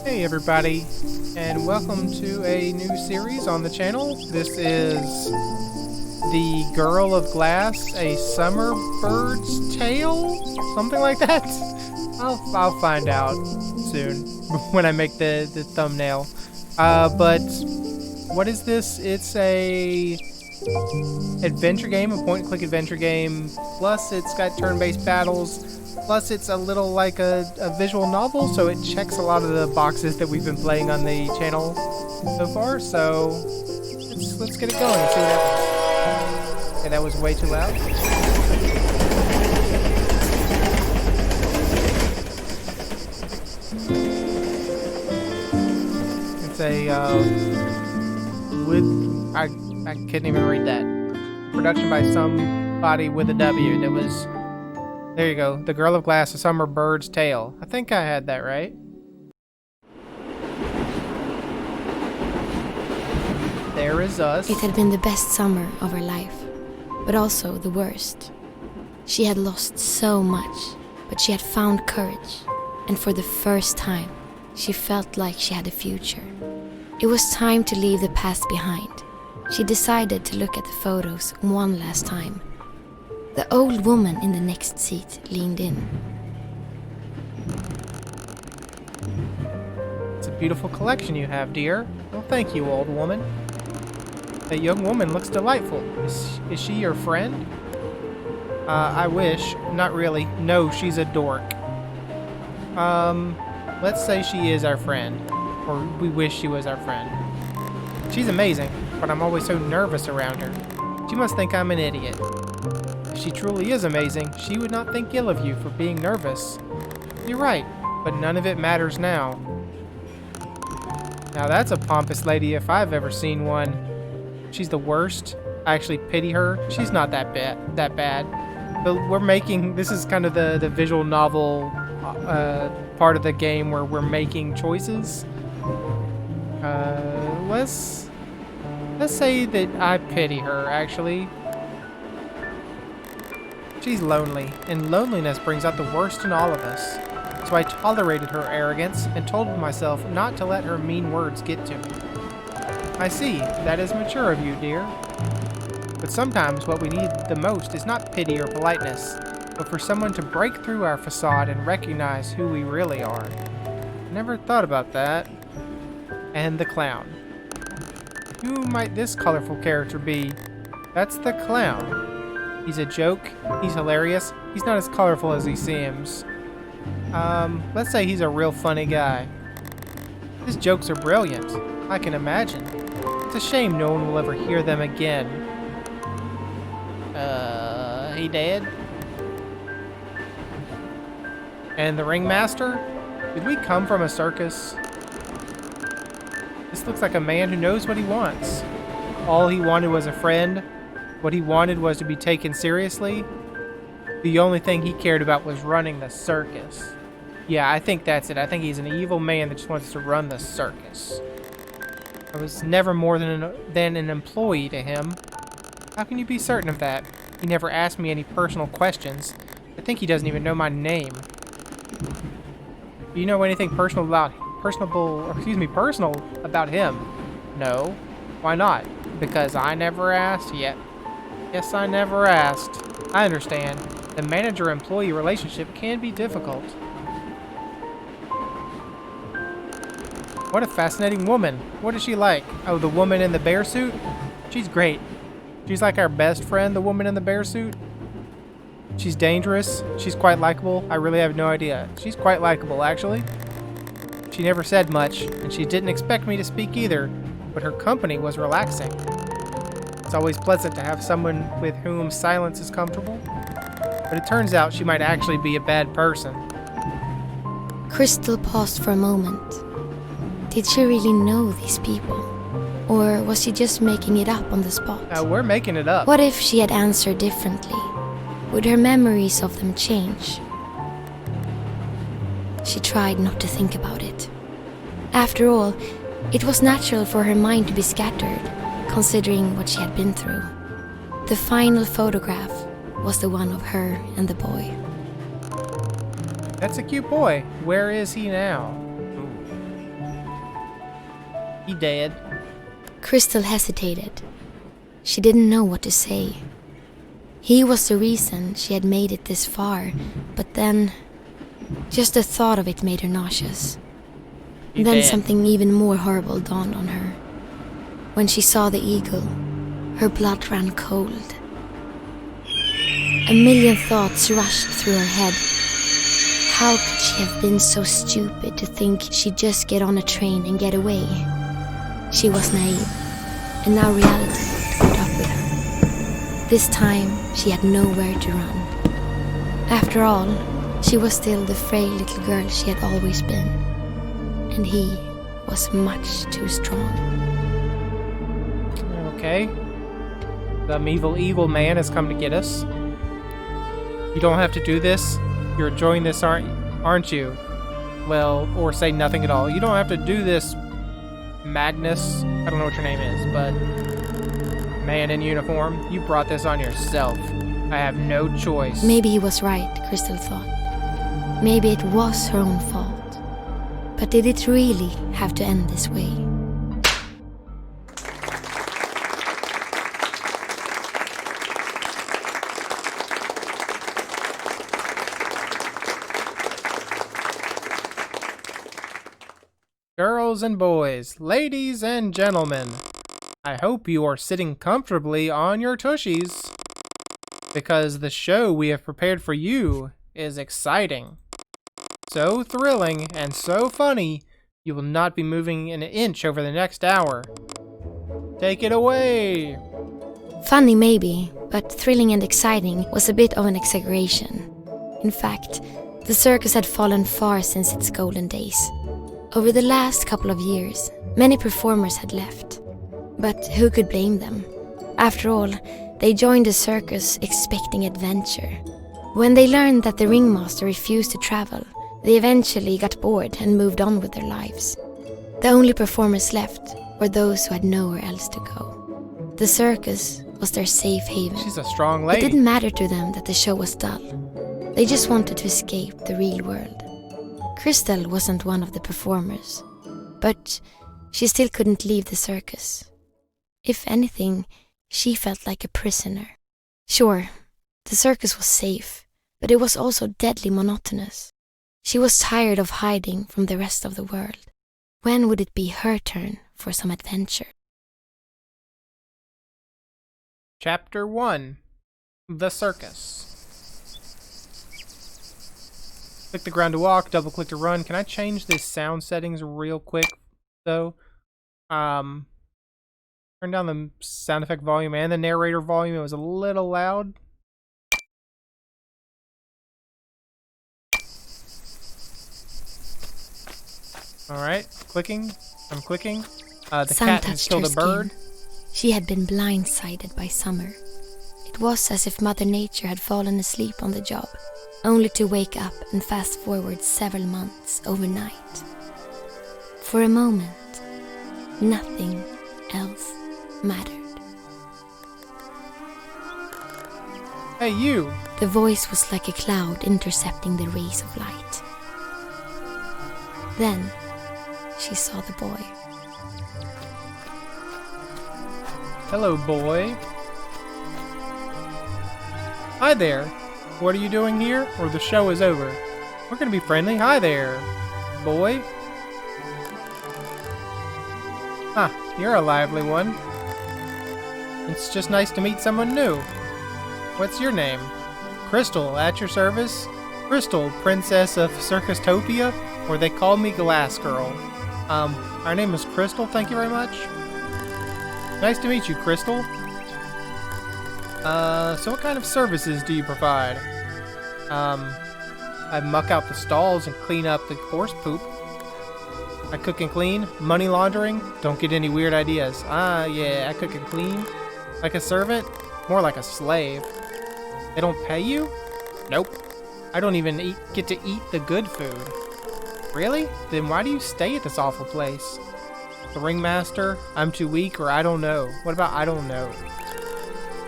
Hey everybody, and welcome to a new series on the channel. This is The Girl of Glass, a Summer Bird's Tale? Something like that? I'll find out soon when I make the thumbnail. But what is this? It's a adventure game, a point-and-click adventure game, plus it's got turn-based battles. Plus, it's a little like a visual novel, so it checks a lot of the boxes that we've been playing on the channel so far. So let's get it going and see what happens. Okay, that was way too loud. It's a I couldn't even read that. Production by somebody with a W. That was. There you go. The Girl of Glass, A Summer Bird's Tale. I think I had that right. There is us. It had been the best summer of her life, but also the worst. She had lost so much, but she had found courage, and for the first time, she felt like she had a future. It was time to leave the past behind. She decided to look at the photos one last time. The old woman in the next seat leaned in. It's a beautiful collection you have, dear. Well, thank you, old woman. That young woman looks delightful. Is she your friend? I wish. Not really. No, she's a dork. Let's say she is our friend. Or we wish she was our friend. She's amazing, but I'm always so nervous around her. She must think I'm an idiot. If she truly is amazing, she would not think ill of you for being nervous. You're right, but none of it matters now. Now that's a pompous lady if I've ever seen one. She's the worst. I actually pity her. She's not that bad. But we're making, this is kind of the visual novel part of the game where we're making choices. Let's say that I pity her, actually. She's lonely, and loneliness brings out the worst in all of us. So I tolerated her arrogance and told myself not to let her mean words get to me. I see, that is mature of you, dear. But sometimes what we need the most is not pity or politeness, but for someone to break through our facade and recognize who we really are. Never thought about that. And the clown. Who might this colorful character be? That's the clown. He's a joke, he's hilarious, he's not as colorful as he seems. Let's say he's a real funny guy. His jokes are brilliant, I can imagine. It's a shame no one will ever hear them again. He dead? And the ringmaster? Did we come from a circus? This looks like a man who knows what he wants. All he wanted was a friend. What he wanted was to be taken seriously. The only thing he cared about was running the circus. Yeah, I think that's it. I think he's an evil man that just wants to run the circus. I was never more than an employee to him. How can you be certain of that? He never asked me any personal questions. I think he doesn't even know my name. Do you know anything personal about him? No. Why not? Because I never asked yet. Yes, I never asked. I understand. The manager-employee relationship can be difficult. What a fascinating woman. What is she like? Oh, the woman in the bear suit? She's great. She's like our best friend, the woman in the bear suit. She's dangerous. She's quite likable. I really have no idea. She's quite likable, actually. She never said much, and she didn't expect me to speak either, but her company was relaxing. It's always pleasant to have someone with whom silence is comfortable, but it turns out she might actually be a bad person. Kristal paused for a moment. Did she really know these people? Or was she just making it up on the spot? We're making it up. What if she had answered differently? Would her memories of them change? She tried not to think about it. After all, it was natural for her mind to be scattered, considering what she had been through. The final photograph was the one of her and the boy. That's a cute boy. Where is he now? He dead. Kristal hesitated. She didn't know what to say. He was the reason she had made it this far, but then just the thought of it made her nauseous. He Then dead. something even more horrible dawned on her. When she saw the eagle, her blood ran cold. A million thoughts rushed through her head. How could she have been so stupid to think she'd just get on a train and get away? She was naive, and now reality had caught up with her. This time, she had nowhere to run. After all, she was still the frail little girl she had always been. And he was much too strong. Okay. The evil eagle man has come to get us. You don't have to do this. You're enjoying this, aren't you? Well, or say nothing at all. You don't have to do this, Magnus. I don't know what your name is, but man in uniform, you brought this on yourself. I have no choice. Maybe he was right, Kristal thought. Maybe it was her own fault. But did it really have to end this way? Girls and boys, ladies and gentlemen, I hope you are sitting comfortably on your tushies, because the show we have prepared for you is exciting. So thrilling and so funny, you will not be moving an inch over the next hour. Take it away! Funny maybe, but thrilling and exciting was a bit of an exaggeration. In fact, the circus had fallen far since its golden days. Over the last couple of years, many performers had left. But who could blame them? After all, they joined the circus expecting adventure. When they learned that the ringmaster refused to travel, they eventually got bored and moved on with their lives. The only performers left were those who had nowhere else to go. The circus was their safe haven. She's a strong It lady. didn't matter to them that the show was dull. They just wanted to escape the real world. Kristal wasn't one of the performers, but she still couldn't leave the circus. If anything, she felt like a prisoner. Sure, the circus was safe, but it was also deadly monotonous. She was tired of hiding from the rest of the world. When would it be her turn for some adventure? Chapter 1. The Circus. Click the ground to walk, double click to run. Can I change the sound settings real quick, though? Turn down the sound effect volume and the narrator volume. It was a little loud. Alright, clicking. I'm clicking. The Sun cat has touched killed her a bird. skin. She had been blindsided by summer. It was as if Mother Nature had fallen asleep on the job, only to wake up and fast forward several months overnight. For a moment, nothing else mattered. Hey, you! The voice was like a cloud intercepting the rays of light. Then, she saw the boy. Hello, boy. Hi there. What are you doing here? Or the show is over. We're gonna be friendly. Hi there, boy. Huh, you're a lively one. It's just nice to meet someone new. What's your name? Kristal, at your service? Kristal, Princess of Circustopia, or they call me Glass Girl. Our name is Kristal, thank you very much. Nice to meet you, Kristal. So what kind of services do you provide? I muck out the stalls and clean up the horse poop. I cook and clean. Money laundering? Don't get any weird ideas. Yeah, I cook and clean. Like a servant? More like a slave. They don't pay you? Nope. I don't even get to eat the good food. Really? Then why do you stay at this awful place? The ringmaster? I'm too weak, or I don't know. What about I don't know?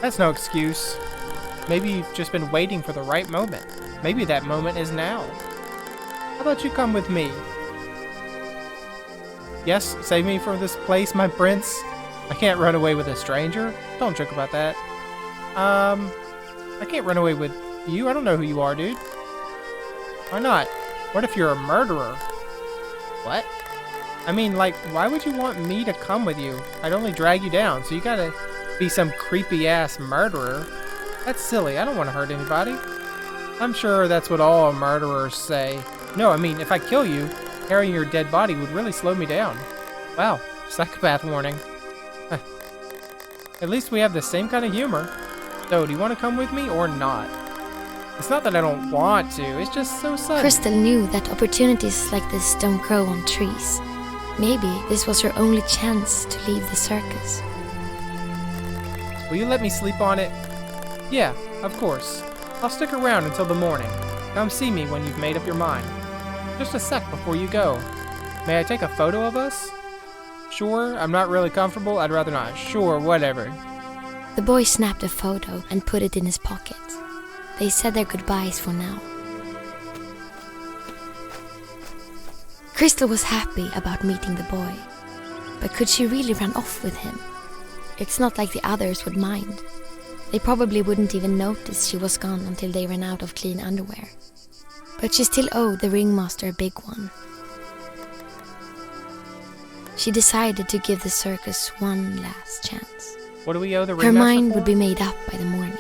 That's no excuse. Maybe you've just been waiting for the right moment. Maybe that moment is now. How about you come with me? Yes, save me from this place, my prince. I can't run away with a stranger. Don't joke about that. I can't run away with you. I don't know who you are, dude. Why not? What if you're a murderer? What? I mean, like, why would you want me to come with you? I'd only drag you down, so you gotta be some creepy-ass murderer. That's silly. I don't want to hurt anybody. I'm sure that's what all murderers say. No, I mean, if I kill you, carrying your dead body would really slow me down. Wow, psychopath warning. At least we have the same kind of humor. So, do you want to come with me or not? It's not that I don't want to, it's just so sudden. Kristal knew that opportunities like this don't grow on trees. Maybe this was her only chance to leave the circus. Will you let me sleep on it? Yeah, of course. I'll stick around until the morning. Come see me when you've made up your mind. Just a sec before you go. May I take a photo of us? Sure, I'm not really comfortable. I'd rather not. Sure, whatever. The boy snapped a photo and put it in his pocket. They said their goodbyes for now. Kristal was happy about meeting the boy. But could she really run off with him? It's not like the others would mind. They probably wouldn't even notice she was gone until they ran out of clean underwear. But she still owed the ringmaster a big one. She decided to give the circus one last chance. What do we owe the Her ringmaster mind for? would be made up by the morning.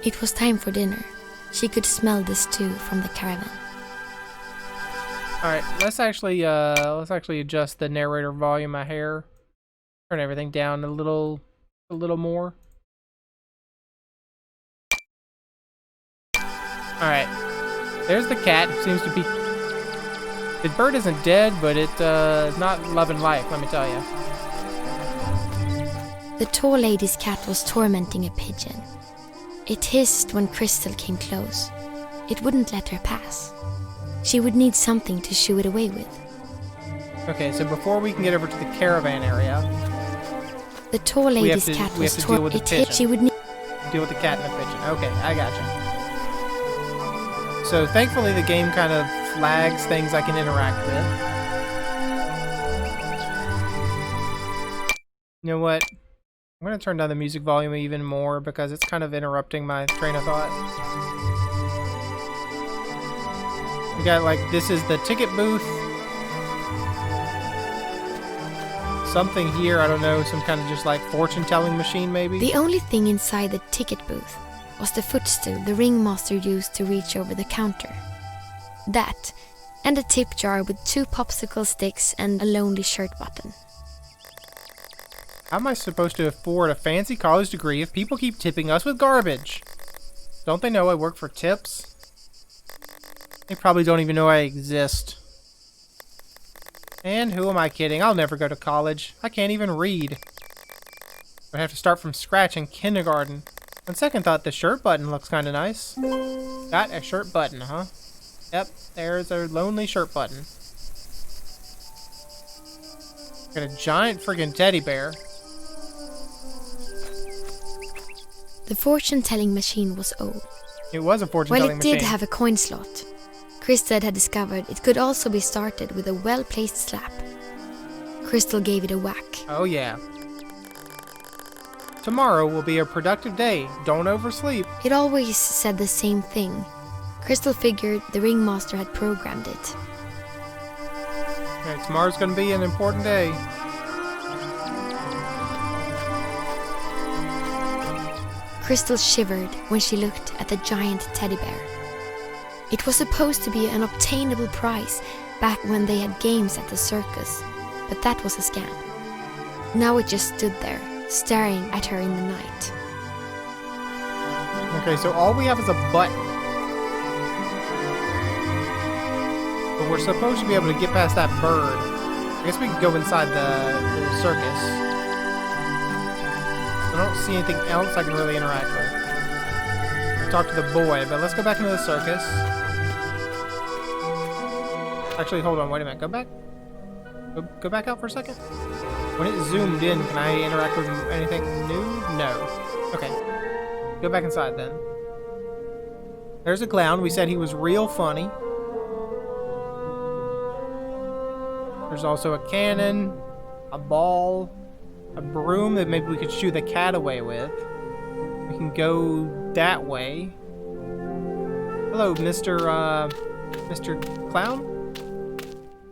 It was time for dinner. She could smell the stew from the caravan. Alright, let's actually adjust the narrator volume a hair. Turn everything down a little more. Alright. There's the cat, who seems to be... The bird isn't dead, but it's not loving life, let me tell you. The tall lady's cat was tormenting a pigeon. It hissed when Kristal came close. It wouldn't let her pass. She would need something to shoo it away with. Okay, so before we can get over to the caravan area, the tall lady's cat was tormenting. She would need deal with the cat and the pigeon. Okay, I gotcha. So thankfully the game kind of flags things I can interact with. You know what? I'm going to turn down the music volume even more because it's kind of interrupting my train of thought. We got like, this is the ticket booth. Something here, I don't know, some kind of just like fortune-telling machine maybe? The only thing inside the ticket booth was the footstool the ringmaster used to reach over the counter. That, and a tip jar with 2 popsicle sticks and a lonely shirt button. How am I supposed to afford a fancy college degree if people keep tipping us with garbage? Don't they know I work for tips? They probably don't even know I exist. And who am I kidding? I'll never go to college. I can't even read. I have to start from scratch in kindergarten. On second thought, the shirt button looks kind of nice. Got a shirt button, huh? Yep, there's a lonely shirt button. Got a giant friggin' teddy bear. The fortune-telling machine was old. It was a fortune-telling machine. While it did have a coin slot, Kristal had discovered it could also be started with a well-placed slap. Kristal gave it a whack. Oh yeah. Tomorrow will be a productive day. Don't oversleep. It always said the same thing. Kristal figured the ringmaster had programmed it. Okay, tomorrow's gonna be an important day. Kristal shivered when she looked at the giant teddy bear. It was supposed to be an obtainable prize back when they had games at the circus, but that was a scam. Now it just stood there, staring at her in the night. Okay, so all we have is a button. But we're supposed to be able to get past that bird. I guess we can go inside the circus. I don't see anything else I can really interact with. Talk to the boy, but let's go back into the circus. Actually, hold on, wait a minute. Go back. Go back out for a second. When it zoomed in, can I interact with anything new? No. Okay. Go back inside then. There's a clown. We said he was real funny. There's also a cannon, a ball, a broom that maybe we could shoo the cat away with. We can go that way. Hello, Mr. Clown?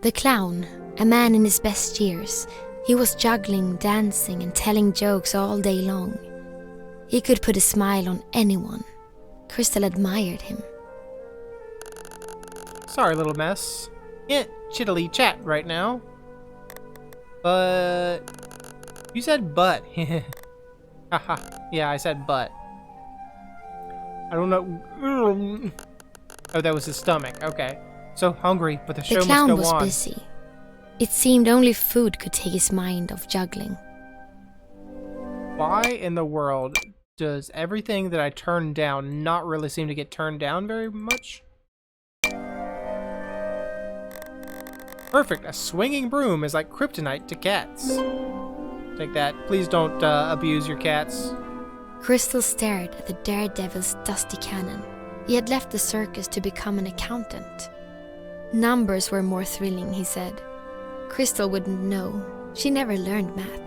The clown, a man in his best years, he was juggling, dancing, and telling jokes all day long. He could put a smile on anyone. Kristal admired him. Sorry, little mess. Can't chittily chat right now. But... You said but. Haha. Yeah, I said but. I don't know... Oh, that was his stomach. Okay. So hungry, but the show must go on. The clown was busy. It seemed only food could take his mind off juggling. Why in the world does everything that I turn down not really seem to get turned down very much? Perfect. A swinging broom is like kryptonite to cats. Take that. Please don't abuse your cats. Kristal stared at the daredevil's dusty cannon. He had left the circus to become an accountant. Numbers were more thrilling, he said. Kristal wouldn't know. She never learned math.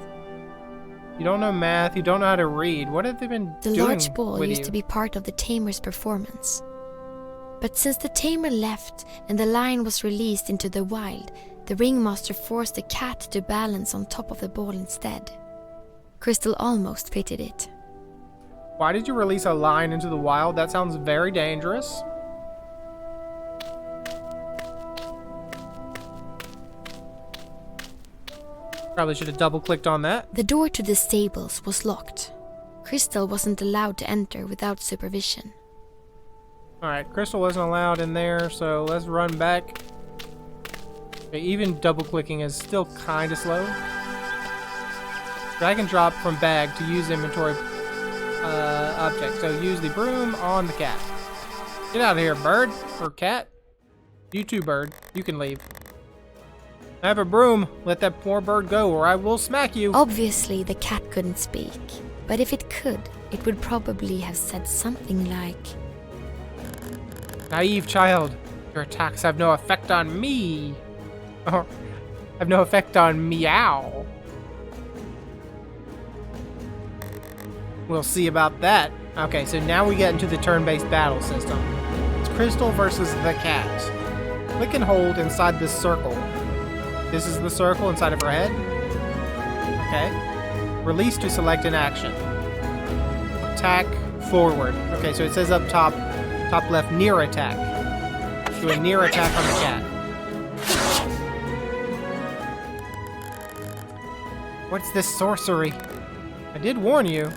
You don't know math, you don't know how to read. What have they been doing? The large ball with used you? to be part of the tamer's performance. But since the tamer left and the lion was released into the wild, the ringmaster forced the cat to balance on top of the ball instead. Kristal almost pitied it. Why did you release a lion into the wild? That sounds very dangerous. Probably should have double-clicked on that. The door to the stables was locked. Kristal wasn't allowed to enter without supervision. Alright, Kristal wasn't allowed in there, so let's run back. Okay, even double-clicking is still kind of slow. Drag and drop from bag to use inventory object. So use the broom on the cat. Get out of here, bird. Or cat. You too, bird. You can leave. I have a broom. Let that poor bird go or I will smack you. Obviously, the cat couldn't speak. But if it could, it would probably have said something like... Naive child. Your attacks have no effect on me. Or have no effect on meow. We'll see about that. Okay, so now we get into the turn-based battle system. It's Kristal versus the cat. Click and hold inside this circle. This is the circle inside of her head. Okay. Release to select an action. Attack forward. Okay, so it says up top left, near attack. Do a near attack on the cat. What's this sorcery? I did warn you.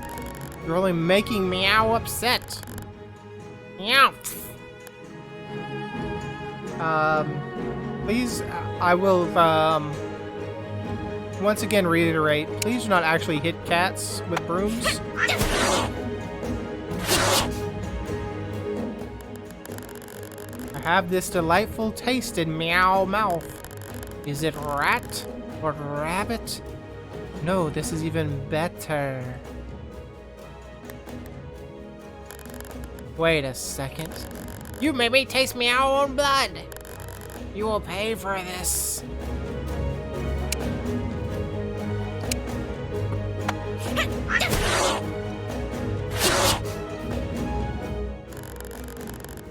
You're only making meow upset. Meow. Please, I will, once again reiterate, please do not actually hit cats with brooms. I have this delightful taste in meow mouth. Is it rat or rabbit? No, this is even better. Wait a second. You made me taste meow own blood. You will pay for this.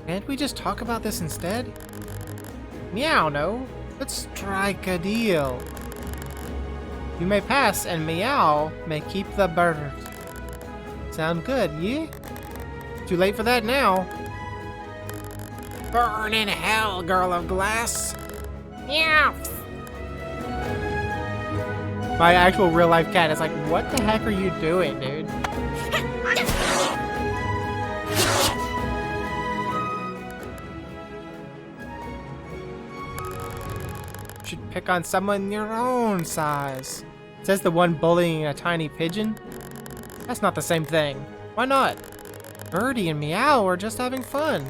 Can't we just talk about this instead? Meow, no. Let's strike a deal. You may pass, and Meow may keep the bird. Sound good, yeah? Too late for that now. Burn in hell, girl of glass. Meow. My actual real-life cat is like, what the heck are you doing, dude? Should pick on someone your own size. Says the one bullying a tiny pigeon. That's not the same thing. Why not? Birdie and Meow are just having fun.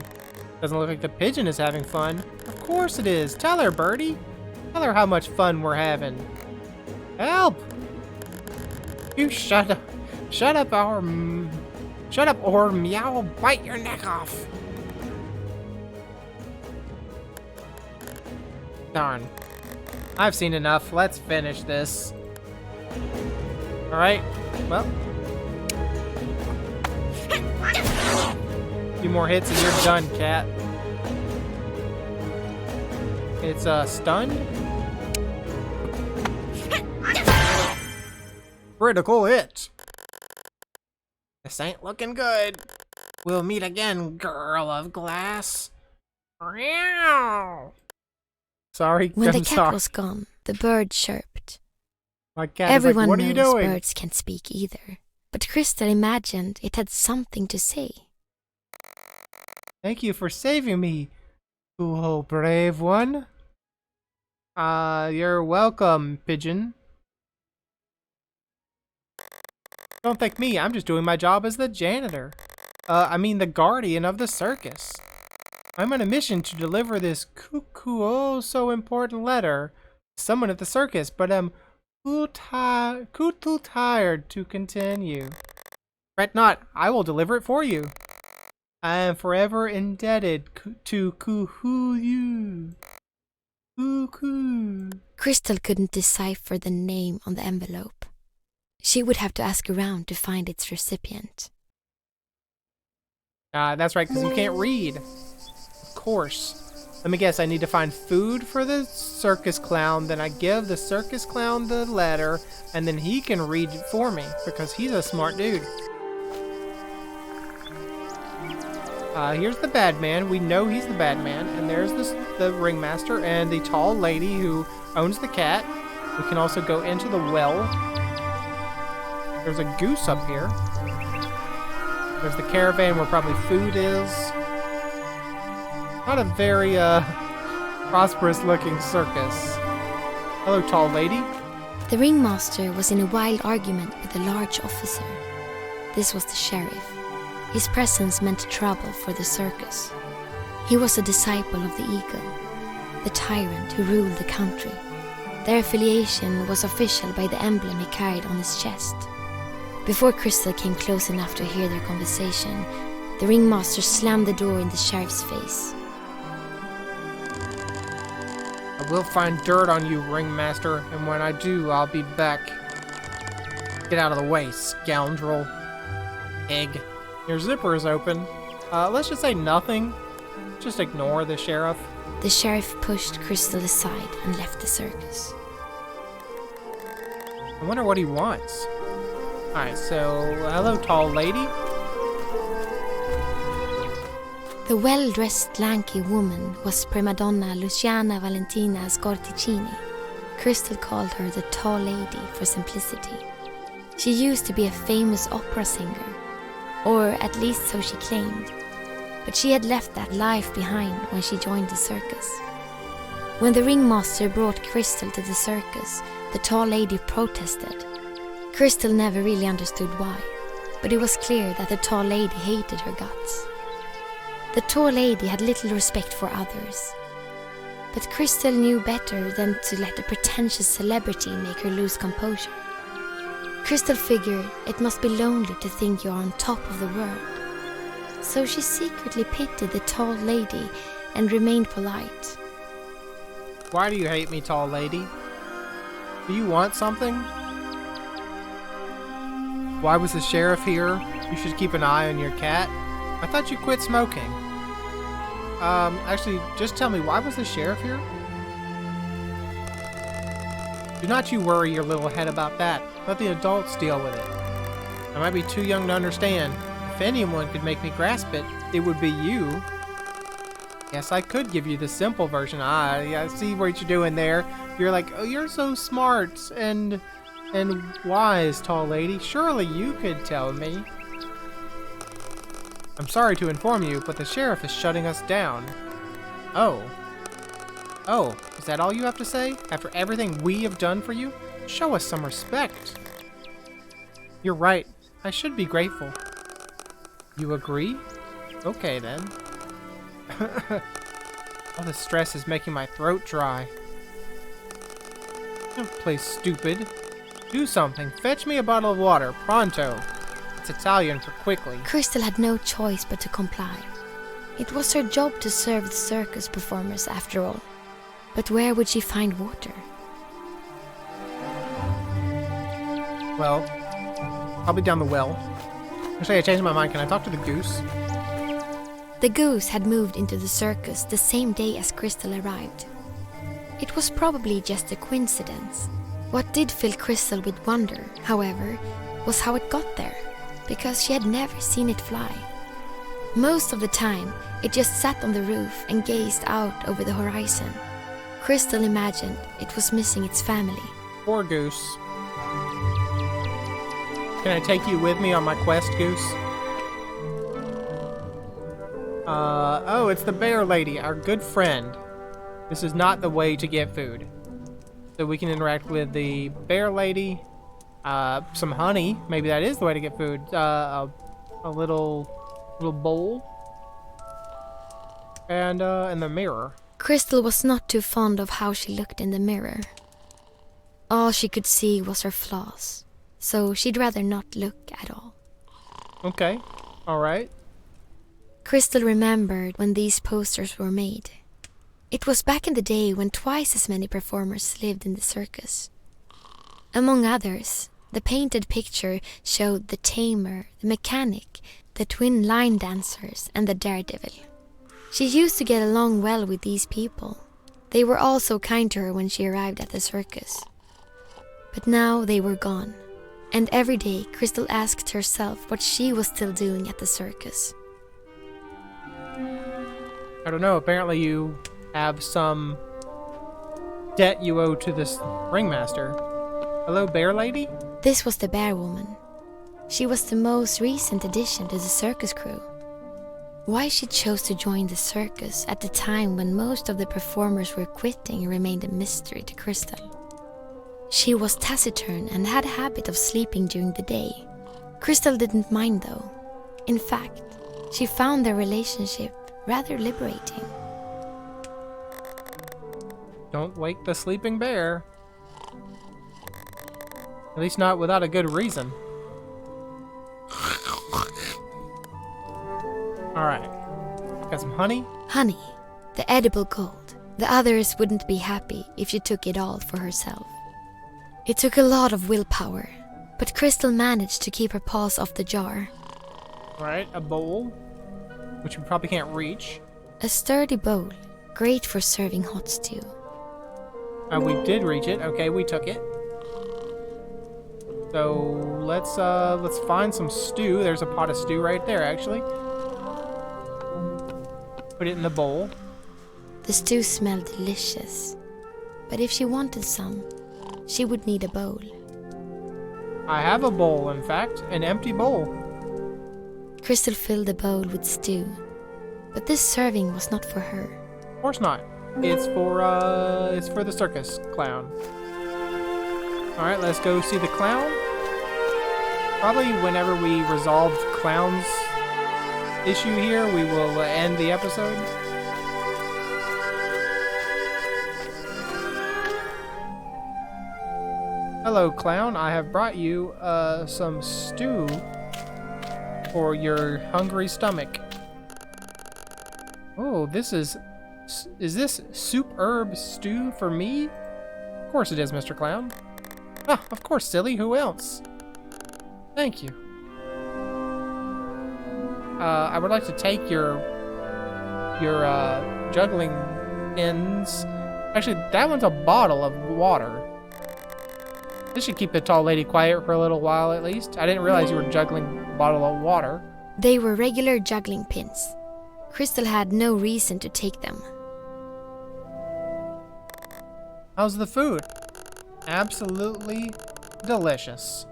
Doesn't look like the pigeon is having fun. Of course it is. Tell her, Birdie. Tell her how much fun we're having. Help! You shut up. Shut up or Meow will bite your neck off. Darn. I've seen enough. Let's finish this. Alright, well. A few more hits and you're done, cat. It's stunned. Critical hit. This ain't looking good. We'll meet again, girl of glass. Sorry, When the I'm cat sorry. was gone, the bird chirped. My cat Everyone is like, what are you knows doing? birds can't speak either, but Kristal imagined it had something to say. Thank you for saving me, cool brave one. You're welcome, pigeon. Don't thank me, I'm just doing my job as the janitor. The guardian of the circus. I'm on a mission to deliver this oh so important letter to someone at the circus, but I'm too tired to continue. Fret not, I will deliver it for you. I am forever indebted to you. Kristal couldn't decipher the name on the envelope. She would have to ask around to find its recipient. That's right, because you can't read. Of course. Let me guess, I need to find food for the circus clown, then I give the circus clown the letter, and then he can read it for me, because he's a smart dude. Here's the bad man. We know he's the bad man. And there's the ringmaster and the tall lady who owns the cat. We can also go into the well. There's a goose up here. There's the caravan where probably food is. Not a very prosperous looking circus. Hello, tall lady. The ringmaster was in a wild argument with a large officer. This was the sheriff. His presence meant trouble for the circus. He was a disciple of the eagle, the tyrant who ruled the country. Their affiliation was official by the emblem he carried on his chest. Before Kristal came close enough to hear their conversation, the ringmaster slammed the door in the sheriff's face. I will find dirt on you, ringmaster, and when I do, I'll be back. Get out of the way, scoundrel. Egg. Your zipper is open. Let's just say nothing. Just ignore the sheriff. The sheriff pushed Kristal aside and left the circus. I wonder what he wants. Alright, so, hello, tall lady. The well-dressed, lanky woman was prima donna Luciana Valentina Scorticini. Kristal called her the Tall Lady for simplicity. She used to be a famous opera singer, or at least so she claimed, but she had left that life behind when she joined the circus. When the ringmaster brought Kristal to the circus, the Tall Lady protested. Kristal never really understood why, but it was clear that the Tall Lady hated her guts. The Tall Lady had little respect for others, but Kristal knew better than to let a pretentious celebrity make her lose composure. Kristal figured it must be lonely to think you're on top of the world, so she secretly pitied the Tall Lady and remained polite. Why do you hate me, tall lady? Do you want something? Why was the sheriff here? You should keep an eye on your cat. I thought you quit smoking. Actually, just tell me, why was the sheriff here? Do not you worry your little head about that. Let the adults deal with it. I might be too young to understand. If anyone could make me grasp it, it would be you. Yes, I could give you the simple version. I see what you're doing there. You're like, oh, you're so smart and wise, tall lady. Surely you could tell me. I'm sorry to inform you, but the sheriff is shutting us down. Oh. Oh, is that all you have to say? After everything we have done for you? Show us some respect. You're right. I should be grateful. You agree? Okay, then. All the stress is making my throat dry. Don't play stupid. Do something. Fetch me a bottle of water. Pronto. It's Italian for quickly. Kristal had no choice but to comply. It was her job to serve the circus performers after all. But where would she find water? Well, probably down the well. Actually, I changed my mind. Can I talk to the goose? The goose had moved into the circus the same day as Kristal arrived. It was probably just a coincidence. What did fill Kristal with wonder, however, was how it got there, because she had never seen it fly. Most of the time, it just sat on the roof and gazed out over the horizon. Kristal imagined it was missing its family. Poor goose. Can I take you with me on my quest, goose? Oh, it's the bear lady, our good friend. This is not the way to get food. So we can interact with the bear lady. Some honey. Maybe that is the way to get food. A little bowl. And the mirror. Kristal was not too fond of how she looked in the mirror. All she could see was her flaws, so she'd rather not look at all. Okay, alright. Kristal remembered when these posters were made. It was back in the day when twice as many performers lived in the circus. Among others, the painted picture showed the tamer, the mechanic, the twin line dancers, and the daredevil. She used to get along well with these people. They were all so kind to her when she arrived at the circus. But now they were gone, and every day Kristal asked herself what she was still doing at the circus. I don't know, apparently you have some debt you owe to this ringmaster. Hello, bear lady? This was the bear woman. She was the most recent addition to the circus crew. Why she chose to join the circus at the time when most of the performers were quitting remained a mystery to Kristal. She was taciturn and had a habit of sleeping during the day. Kristal didn't mind though. In fact, she found their relationship rather liberating. Don't wake the sleeping bear. At least not without a good reason. Alright. Got some honey? Honey, the edible gold. The others wouldn't be happy if she took it all for herself. It took a lot of willpower, but Kristal managed to keep her paws off the jar. Alright, a bowl, which we probably can't reach. A sturdy bowl, great for serving hot stew. We did reach it. Okay, we took it. So let's find some stew. There's a pot of stew right there, actually. Put it in the bowl. The stew smelled delicious, but if she wanted some, she would need a bowl. I have a bowl, in fact, an empty bowl. Kristal filled the bowl with stew, but this serving was not for her. Of course not. It's for the circus clown. Alright, let's go see the clown. Probably whenever we resolve clown's issue here, we will end the episode. Hello, clown. I have brought you some stew for your hungry stomach. Oh, this is this soup herb stew for me? Of course it is, Mr. Clown. Ah, of course, silly. Who else? Thank you. I would like to take your juggling pins. Actually, that one's a bottle of water. This should keep the tall lady quiet for a little while at least. I didn't realize you were juggling a bottle of water. They were regular juggling pins. Kristal had no reason to take them. How's the food? Absolutely delicious.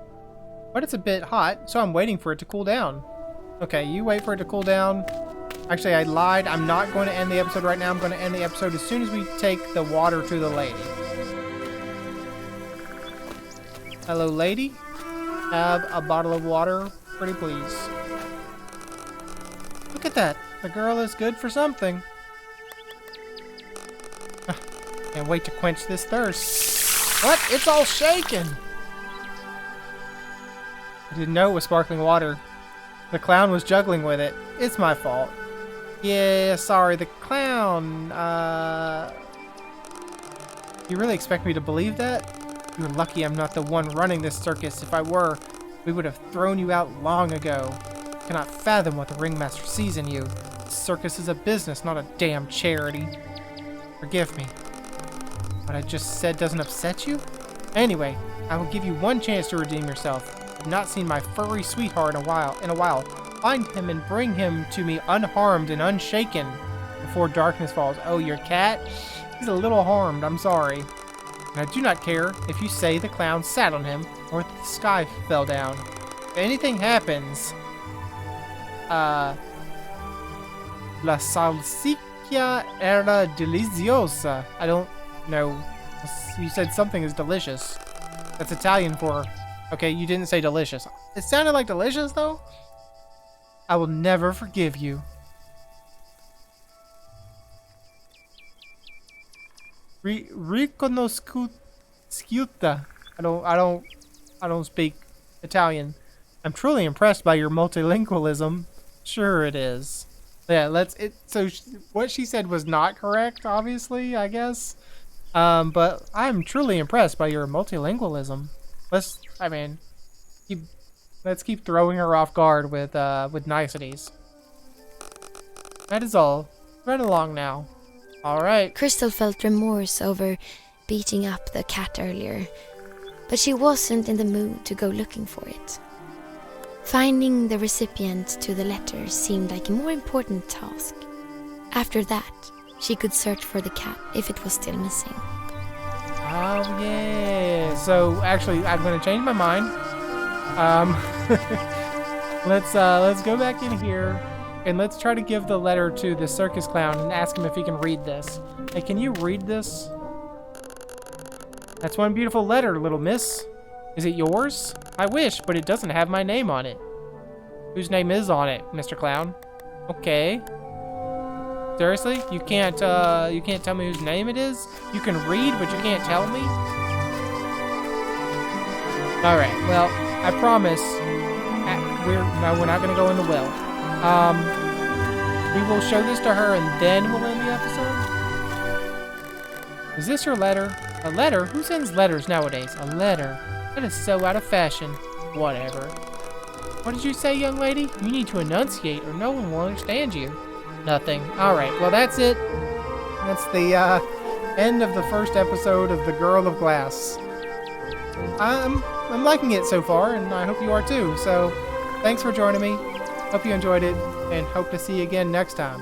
But it's a bit hot, so I'm waiting for it to cool down. Okay, you wait for it to cool down. Actually, I lied. I'm not going to end the episode right now. I'm going to end the episode as soon as we take the water to the lady. Hello, lady. Have a bottle of water, pretty please. Look at that. The girl is good for something. Can't wait to quench this thirst. What? It's all shaking. I didn't know it was sparkling water. The clown was juggling with it. It's my fault. Yeah, sorry, the clown. You really expect me to believe that? You're lucky I'm not the one running this circus. If I were, we would have thrown you out long ago. I cannot fathom what the ringmaster sees in you. This circus is a business, not a damn charity. Forgive me. What I just said doesn't upset you? Anyway, I will give you one chance to redeem yourself. I've not seen my furry sweetheart in a while. Find him and bring him to me unharmed and unshaken before darkness falls. Oh, your cat? He's a little harmed, I'm sorry. And I do not care if you say the clown sat on him or the sky fell down. If anything happens, La salsiccia era deliciosa. I don't know. You said something is delicious. That's Italian for... Okay, you didn't say delicious. It sounded like delicious, though. I will never forgive you. Riconosciuta. I don't speak Italian. I'm truly impressed by your multilingualism. Sure it is. Yeah, what she said was not correct, obviously, I guess. But I'm truly impressed by your multilingualism. Let's keep throwing her off guard with niceties. That is all. Right along now. All right. Kristal felt remorse over beating up the cat earlier, but she wasn't in the mood to go looking for it. Finding the recipient to the letter seemed like a more important task. After that, she could search for the cat if it was still missing. Oh yeah. So actually, I'm gonna change my mind. Let's go back in here and let's try to give the letter to the circus clown and ask him if he can read this. Hey, can you read this? That's one beautiful letter, little miss. Is it yours? I wish, but it doesn't have my name on it. Whose name is on it, Mr. Clown? Okay. Seriously? You can't tell me whose name it is? You can read, but you can't tell me? Alright, well, I promise we're not gonna go in the well. We will show this to her and then we'll end the episode. Is this your letter? A letter? Who sends letters nowadays? A letter? That is so out of fashion. Whatever. What did you say, young lady? You need to enunciate or no one will understand you. Nothing. Alright, well that's it. That's the end of the first episode of The Girl of Glass. I'm liking it so far, and I hope you are too. So, thanks for joining me. Hope you enjoyed it, and hope to see you again next time.